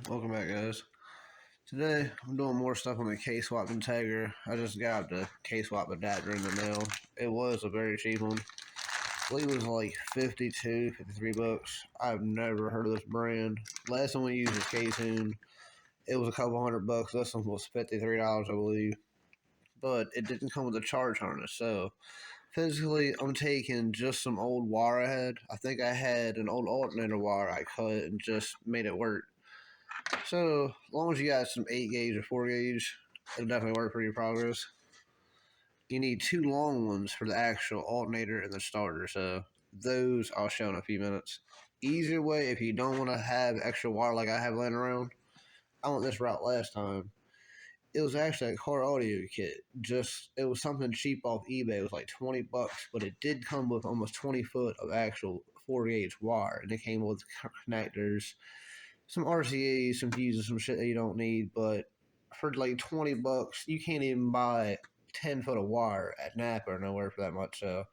Welcome back, guys. Today, I'm doing more stuff on the K-Swap Integra. I just got the K-Swap adapter in the mail. It was a very cheap one. I believe it was like 53 bucks. I've never heard of this brand. Last one we used was K-Tune. It was a couple $100. This one was $53, I believe. But it didn't come with a charge harness, so physically, I'm taking just some old wire I had. I think I had an old alternator wire I cut and just made it work. So, as long as you got some 8 gauge or 4 gauge, it'll definitely work for your progress. You need 2 long ones for the actual alternator and the starter, so those I'll show in a few minutes. Easier way, if you don't want to have extra wire like I have laying around, I went this route last time. It was actually a car audio kit. It was something cheap off eBay. It was like 20 bucks, but it did come with almost 20 foot of actual 4 gauge wire, and it came with connectors, some RCAs, some fuses, some shit that you don't need. But for like 20 bucks, you can't even buy 10 foot of wire at Napa or nowhere for that much. So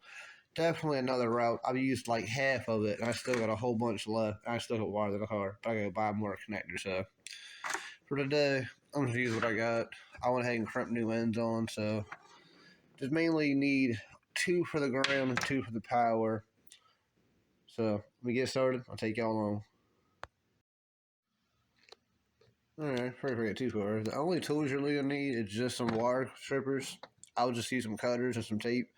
definitely another route. I've used like half of it, and I still got a whole bunch left. I still got wire in the car, but I gotta buy more connectors. So for today, I'm just use what I got. I went ahead and crimped new ends on, so just mainly need 2 for the ground and 2 for the power. So let me get started. I'll take y'all along. Alright, before I forget too far, the only tools you're really gonna need is just some wire strippers. I'll just use some cutters and some tape.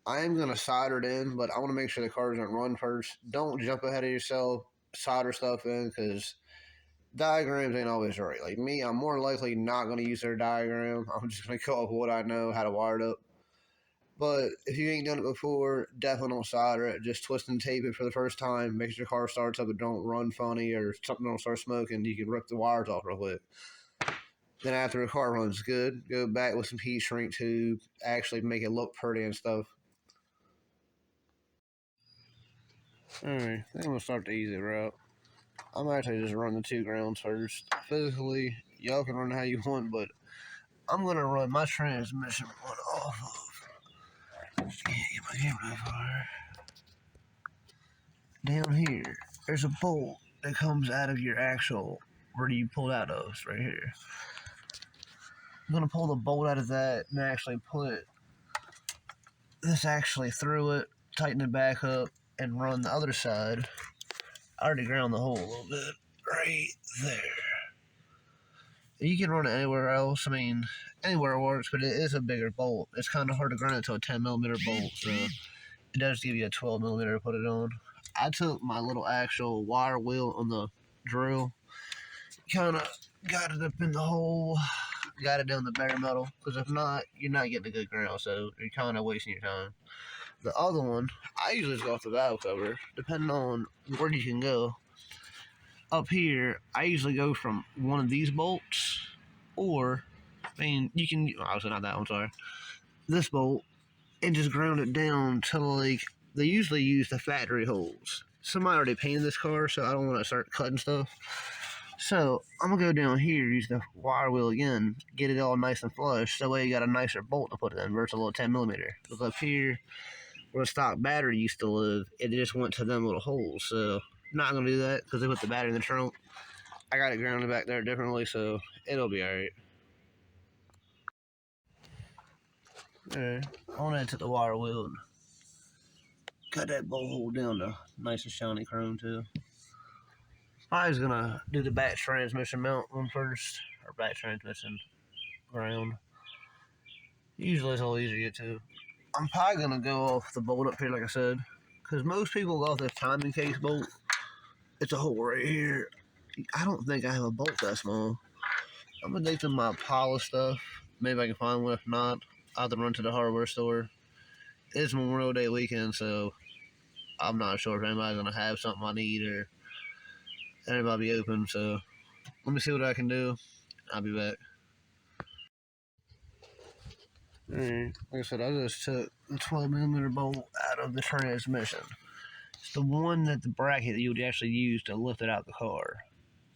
I am gonna solder it in, but I want to make sure the car doesn't run first. Don't jump ahead of yourself, solder stuff in, because diagrams ain't always right. Like me, I'm more likely not gonna use their diagram. I'm just gonna go off what I know, how to wire it up. But if you ain't done it before, definitely don't solder it. Just twist and tape it for the first time. Make sure your car starts up and don't run funny or something don't start smoking. You can rip the wires off real quick. Then after the car runs good, go back with some heat shrink tube. Actually make it look pretty and stuff. Alright, I think I'm going to start the easy route. I'm actually just running the 2 grounds first. Physically, y'all can run how you want, but I'm going to run my transmission one off of. Just can't get my camera that far. Down here, there's a bolt that comes out of your axle. Where do you pull out of? It's right here. I'm going to pull the bolt out of that and actually put this actually through it, tighten it back up, and run the other side. I already ground the hole a little bit right there. You can run it anywhere else. I mean, anywhere works, but it is a bigger bolt. It's kind of hard to ground it to a 10mm bolt, so it does give you a 12mm to put it on. I took my little actual wire wheel on the drill, kind of got it up in the hole, got it down the bare metal, because if not, you're not getting a good ground, so you're kind of wasting your time. The other one, I usually just go off the valve cover, depending on where you can go. Up here, I usually go from one of these bolts, or, I mean, you can, obviously not that one, sorry, this bolt, and just ground it down to, like, they usually use the factory holes. Somebody already painted this car, so I don't want to start cutting stuff. So, I'm going to go down here, use the wire wheel again, get it all nice and flush, so that way you got a nicer bolt to put it in versus a little 10mm. Because up here, where the stock battery used to live, it just went to them little holes, so not going to do that because they put the battery in the trunk. I got it grounded back there differently, so it'll be alright. Alright, I went ahead to the wire wheel and cut that bolt hole down to nice and shiny chrome too. I was gonna do the back transmission mount one first, or back transmission ground. Usually it's a little easier to get to. I'm probably gonna go off the bolt up here, like I said, because most people go off this timing case bolt. It's a hole right here. I don't think I have a bolt that small. I'm gonna take to my pile of stuff. Maybe I can find one. If not, I'll have to run to the hardware store. It's Memorial Day weekend, so I'm not sure if anybody's gonna have something I need or anybody be open. So let me see what I can do. I'll be back. Alright, like I said, I just took the 12mm bolt out of the transmission. It's the one that the bracket that you would actually use to lift it out of the car.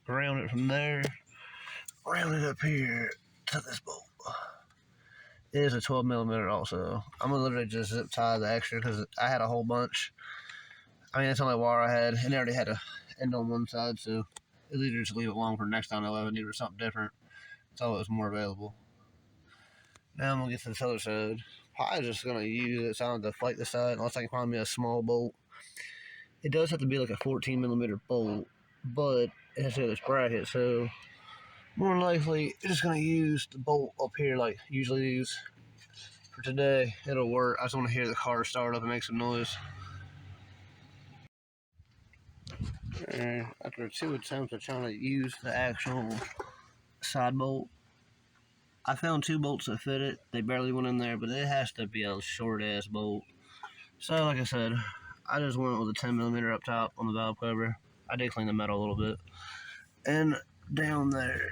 Ground it from there, round it up here to this bolt. It is a 12mm also. I'm gonna literally just zip tie the extra because I had a whole bunch. I mean, that's the only wire I had, and I already had a end on one side, so It's either just leave it alone for next time they'll have a need or something different. It's always more available. Now I'm gonna get to this other side. Probably just gonna use it so I don't have to fight the side unless I can find me a small bolt. It does have to be like a 14mm bolt, but it has to have this bracket, so more than likely just gonna use the bolt up here like usually use. For today, it'll work. I just want to hear the car start up and make some noise. After 2 attempts of trying to use the actual side bolt, I found 2 bolts that fit it. They barely went in there, but it has to be a short ass bolt. So, like I said, I just went with a 10mm up top on the valve cover. I did clean the metal a little bit. And down there,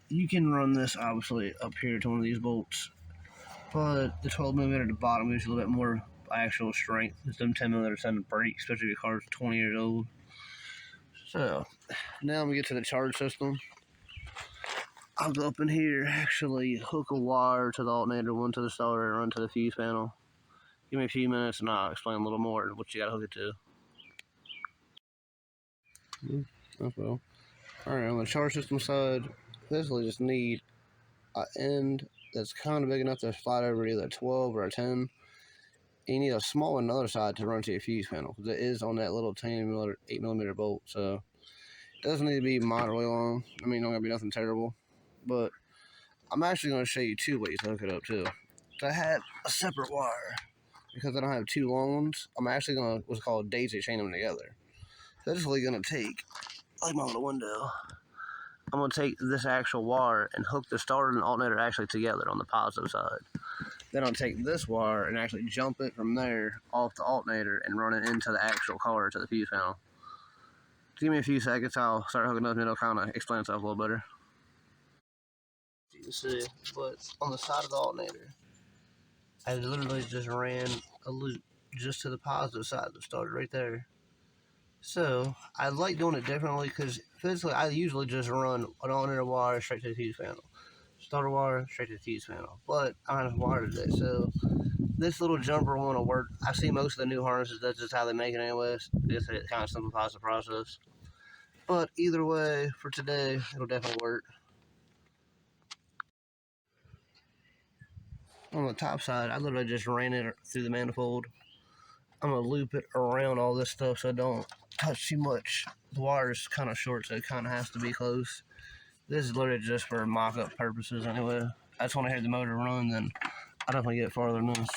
you can run this obviously up here to one of these bolts, but the 12mm at the bottom gives you a little bit more actual strength. Because them 10mm tend to break, especially if your car's 20 years old. So, now I'm going to get to the charge system. I'll go up in here, actually hook a wire to the alternator, one to the starter, and run to the fuse panel. Give me a few minutes and I'll explain a little more what you got to hook it to. That's well. Alright, on the charge system side, basically just need an end that's kind of big enough to slide over either a 12 or a 10. And you need a small one on the other side to run to your fuse panel, because it is on that little 8mm bolt, so it doesn't need to be moderately long. I mean, not going to be nothing terrible. But I'm actually going to show you 2 ways to hook it up too. To have a separate wire, because I don't have 2 long ones, I'm actually going to what's called daisy chain them together. So this is really going to take, like my little window, I'm going to take this actual wire and hook the starter and alternator actually together on the positive side. Then I'll take this wire and actually jump it from there off the alternator and run it into the actual car to the fuse panel. Give me a few seconds, I'll start hooking up and it'll kind of explain itself a little better. You can see, but on the side of the alternator, I literally just ran a loop just to the positive side of the starter right there. So I like doing it differently because physically I usually just run an alternator wire straight to the fuse panel, starter wire straight to the fuse panel. But I don't have wire today, so this little jumper one will work. I see most of the new harnesses, that's just how they make it anyways. It kind of simplifies the process. But either way, for today, it'll definitely work. On the top side, I literally just ran it through the manifold. I'm going to loop it around all this stuff so I don't touch too much. The wire is kind of short, so it kind of has to be close. This is literally just for mock-up purposes anyway. I just want to hear the motor run, then I definitely get farther than this.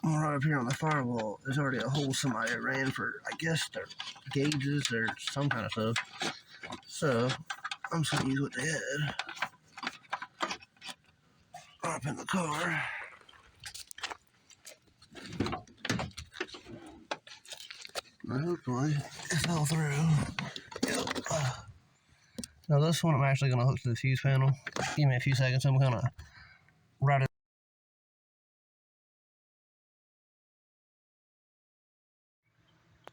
Right up here on the firewall, there's already a hole somebody ran for, I guess, their gauges or some kind of stuff. So, I'm just going to use what they had. Up in the car. Now hopefully it fell through. Yep. Now this one I'm actually going to hook to the fuse panel. Give me a few seconds, I'm going to right it.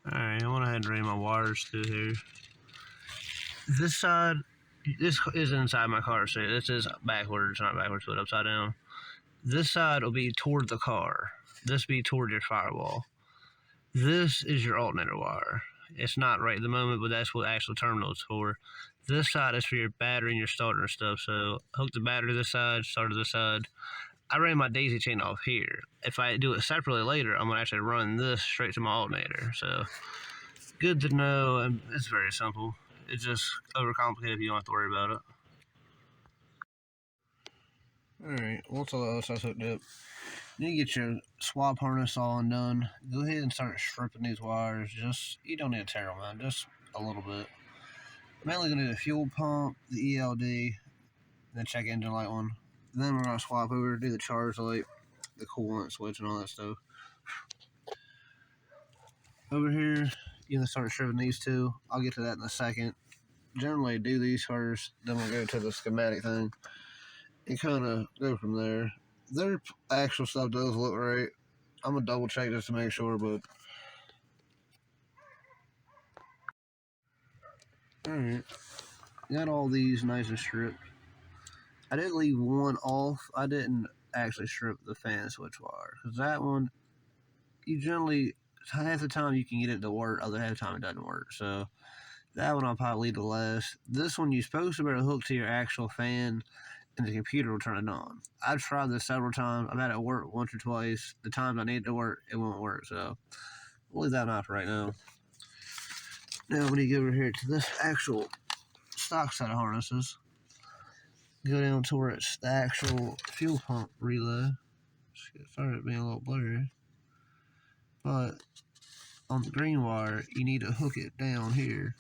Alright, I went ahead and ran my wires through here. This side, this is inside my car, so this is backwards, not backwards, but upside down. This side will be toward the car. This will be toward your firewall. This is your alternator wire. It's not right at the moment, but that's what the actual terminal is for. This side is for your battery and your starter and stuff. So hook the battery to this side, starter to this side. I ran my daisy chain off here. If I do it separately later, I'm going to actually run this straight to my alternator. So good to know, and it's very simple. It's just overcomplicated if you don't have to worry about it. Alright, once all the other stuff's hooked up, you get your swap harness all undone. Go ahead and start stripping these wires. You don't need to tear them out, just a little bit. I'm mainly going to do the fuel pump, the ELD, and then check engine light one. Then we're going to swap over, do the charge light, the coolant switch, and all that stuff. Over here, you can start stripping these two. I'll get to that in a second. Generally, do these first, then we'll go to the schematic thing and kind of go from there. Their actual stuff does look right. I'm going to double check just to make sure, but alright. Got all these nice and stripped. I did leave one off. I didn't actually strip the fan switch wire, because that one, you generally, half the time you can get it to work, other half the time it doesn't work. So That one I'll probably leave to last. This one you're supposed to be able to hook to your actual fan and the computer will turn it on. I've tried this several times. I've had it work once or twice. The times I need it to work, it won't work. So we'll leave that off right now. Now when you go over here to this actual stock set of harnesses, go down to where it's the actual fuel pump relay. Sorry it being a little blurry. But on the green wire, you need to hook it down here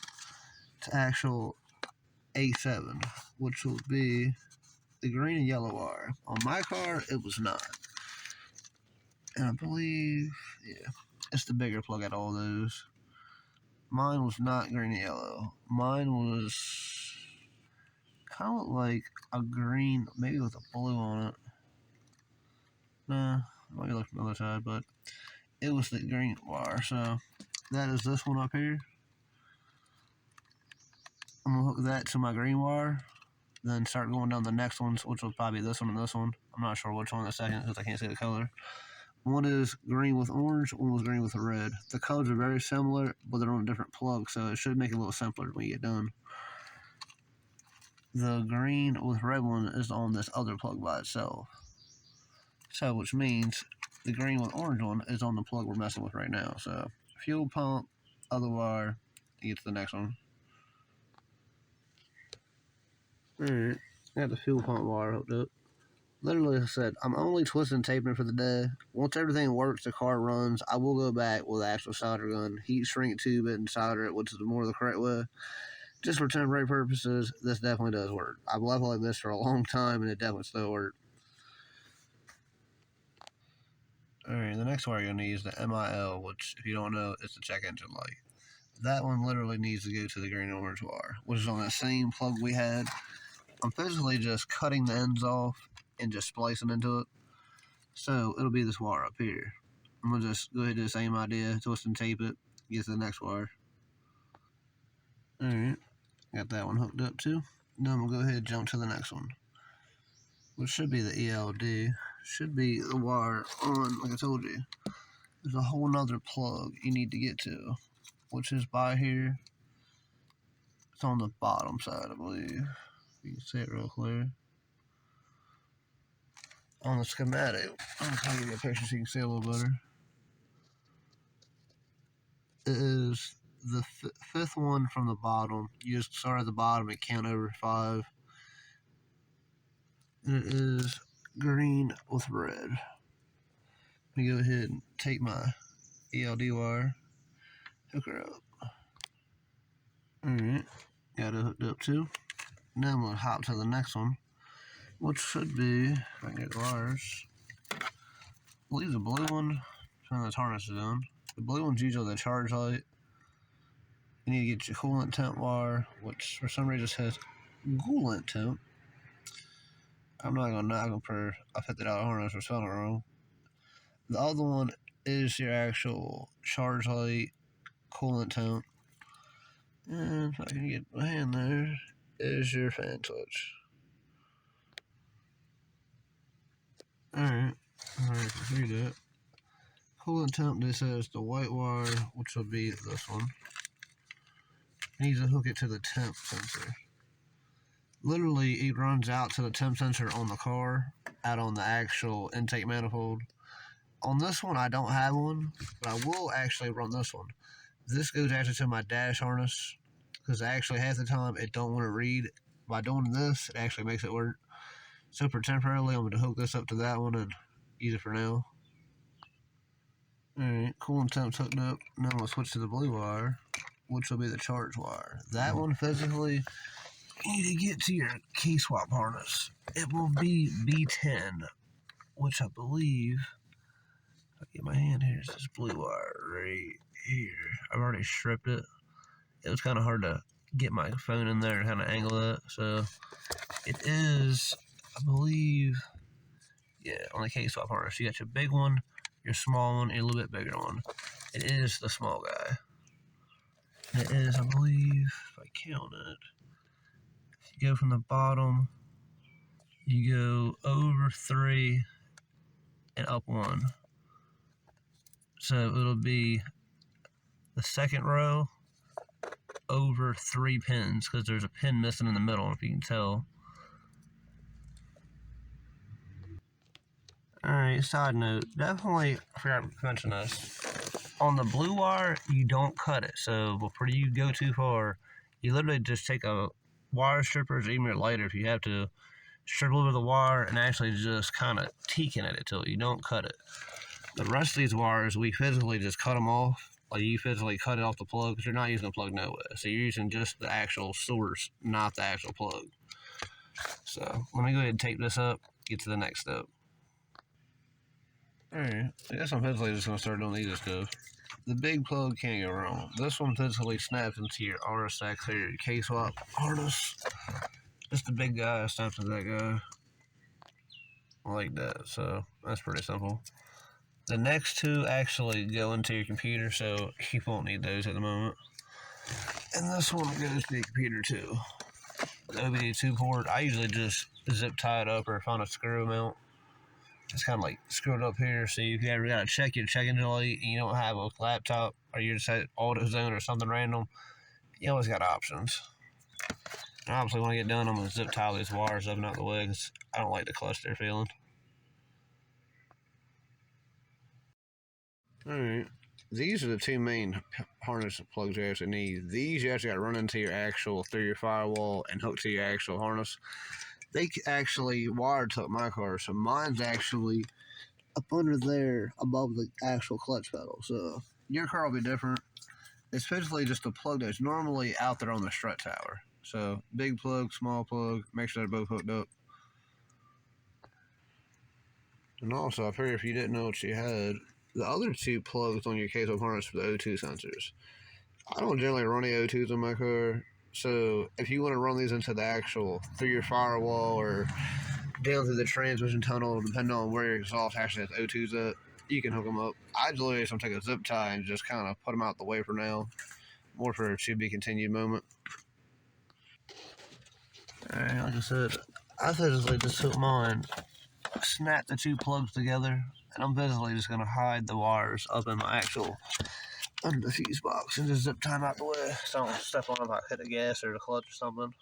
to actual A7, which will be the green and yellow wire. On my car, it was not. And I believe, yeah, it's the bigger plug out of all those. Mine was not green and yellow. Mine was kind of like a green, maybe with a blue on it. Nah, might be looking from the other side, but it was the green wire. So that is this one up here. I'm gonna hook that to my green wire, then start going down the next ones, which will probably be this one and this one. I'm not sure which one in a second because I can't see the color. One is green with orange, one was green with red. The colors are very similar, but they're on a different plug, so it should make it a little simpler when you get done. The green with red one is on this other plug by itself. So, which means the green with orange one is on the plug we're messing with right now. So, fuel pump, other wire, you get to the next one. Alright, got the fuel pump wire hooked up. Literally, like I said, I'm only twisting and taping it for the day. Once everything works, the car runs, I will go back with the actual solder gun, heat shrink tube it and solder it, which is more the correct way. Just for temporary purposes, this definitely does work. I've left it like this for a long time, and it definitely still works. Alright, the next wire you're going to use the MIL, which, if you don't know, it's the check engine light. That one literally needs to go to the green and orange wire, which is on that same plug we had. I'm physically just cutting the ends off and just splicing into it. So it'll be this wire up here. I'm going to just go ahead and do the same idea, twist and tape it, get to the next wire. Alright, got that one hooked up too. Now we'll go ahead and jump to the next one, which should be the ELD. Should be the wire on, like I told you. There's a whole nother plug you need to get to, which is by here. It's on the bottom side, I believe. You can see it real clear. On the schematic, I'm trying to give you a picture so you can see a little better. It is the fifth one from the bottom. You just start at the bottom and count over 5. And it is green with red. Let me go ahead and take my ELD wire, hook her up. Alright, got it hooked up too. Now I'm going to hop to the next one, which should be, if I can get the wires, I believe the blue one, turn those harnesses on. The blue one's usually the charge light. You need to get your coolant temp wire, which for some reason says coolant temp. I'm not going to knock them for I put that out of harness or spelling it wrong. The other one is your actual charge light, coolant temp. And if I can get my hand there, is your fan switch. Alright, can see that. Coolant temp, this has the white wire, which will be this one. You need to hook it to the temp sensor. Literally, it runs out to the temp sensor on the car, out on the actual intake manifold. On this one, I don't have one, but I will actually run this one. This goes actually to my dash harness, because actually half the time it don't want to read. By doing this, it actually makes it work. So for temporarily, I'm going to hook this up to that one and use it for now. Alright, coolant temp's hooked up. Now I'm going to switch to the blue wire, which will be the charge wire. That one physically, you need to get to your key swap harness. It will be B10, which I believe, if I get my hand here, it's this blue wire right here. I've already stripped it. It was kind of hard to get my phone in there and kind of angle that. So it is, I believe, yeah, on the key swap harness. You got your big one, your small one, and a little bit bigger one. It is the small guy. It is, I believe, if I count it, you go from the bottom, you go over 3 and up 1. So it'll be the second row over 3 pins because there's a pin missing in the middle, if you can tell. Alright, side note, definitely, I forgot to mention this. On the blue wire, you don't cut it, so before you go too far, you literally just take a wire stripper, or even your lighter if you have to, strip over the wire and actually just kind of teaking at it till you don't cut it. The rest of these wires, we physically just cut them off. Like you physically cut it off the plug because you're not using the plug nowhere. So you're using just the actual source, not the actual plug. So let me go ahead and tape this up, get to the next step. Alright, I guess I'm physically just going to start doing these stuff. The big plug can't go wrong. This one physically snaps into your RSX or your K-swap harness. Just the big guy snaps into that guy. Like that, so that's pretty simple. The next two actually go into your computer, so you won't need those at the moment. And this one goes to your computer too. The OBD2 port, I usually just zip tie it up or find a screw mount. Just kind of like screw it up here, so if you ever got to check your check engine light and you don't have a laptop or you just had AutoZone or something random, you always got options. And obviously when I get done, I'm going to zip tie these wires up and out the way because I don't like the cluster feeling. Alright, these are the two main harness plugs you actually need. These you actually got to run into your actual, through your firewall and hook to your actual harness. They actually wire took my car, so mine's actually up under there above the actual clutch pedal. So your car will be different. It's physically just a plug that's normally out there on the strut tower. So big plug, small plug, make sure they're both hooked up. And also, I figured if you didn't know what you had, the other two plugs on your K-swap harness for the O2 sensors. I don't generally run the O2s on my car, so if you want to run these into the actual, through your firewall or down through the transmission tunnel, depending on where your exhaust actually has O2s at, you can hook them up. I literally just take a zip tie and just kind of put them out the way for now. More for a to be continued moment. Alright, like I said, I physically just took mine, snap the two plugs together, and I'm physically just going to hide the wires up in my actual under the fuse box and just zip tie them out the way so I don't step on them if I hit the gas or the clutch or something.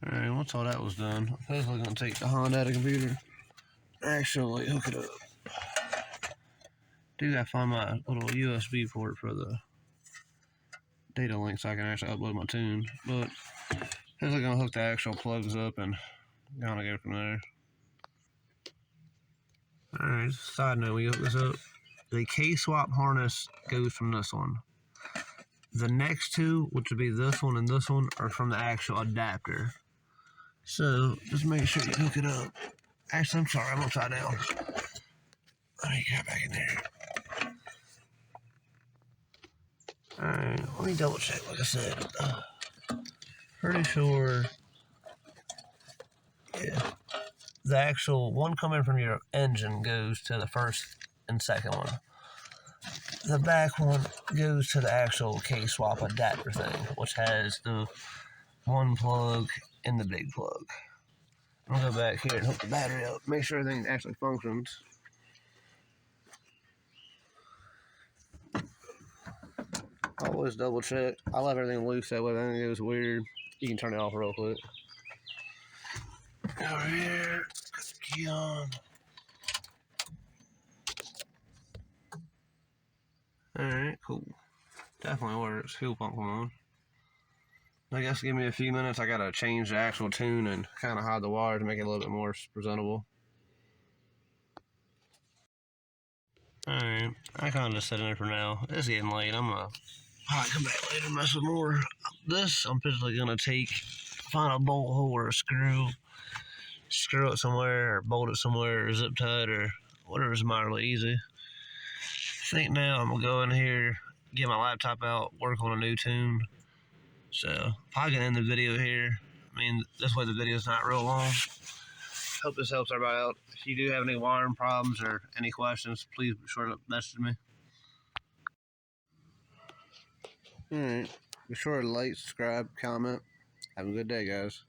Alright, once all that was done, I'm physically going to take the Honda out of the computer, actually hook it up. Do gotta find my little USB port for the data link so I can actually upload my tune, but physically going to hook the actual plugs up and kind of go from there. Alright, side note, we hook this up. The K-swap harness goes from this one. The next two, which would be this one and this one, are from the actual adapter. So, just make sure you hook it up. Actually, I'm sorry, I'm upside down. Let me get back in there. Alright, let me double check, like I said. Pretty sure, yeah. The actual one coming from your engine goes to the first and second one. The back one goes to the actual K-swap adapter thing, which has the one plug and the big plug. I'm gonna go back here and hook the battery up, make sure everything actually functions. Always double check. I left everything loose that way if anything goes weird. You can turn it off real quick. Over here, got the key on. Alright, cool. Definitely works. Fuel pump on. I guess give me a few minutes. I gotta change the actual tune and kind of hide the wire to make it a little bit more presentable. Alright, I kind of just sit in there for now. It's getting late. I'm gonna probably come back later and mess with more. This, I'm physically gonna find a bolt hole or a screw it somewhere, or bolt it somewhere, or zip tie it, or whatever's moderately easy. I think now I'm gonna go in here, get my laptop out, work on a new tune. So, probably gonna end the video here. I mean, this way the video's not real long. Hope this helps everybody out. If you do have any wiring problems or any questions, please be sure to message me. Alright. Be sure to like, subscribe, comment. Have a good day, guys.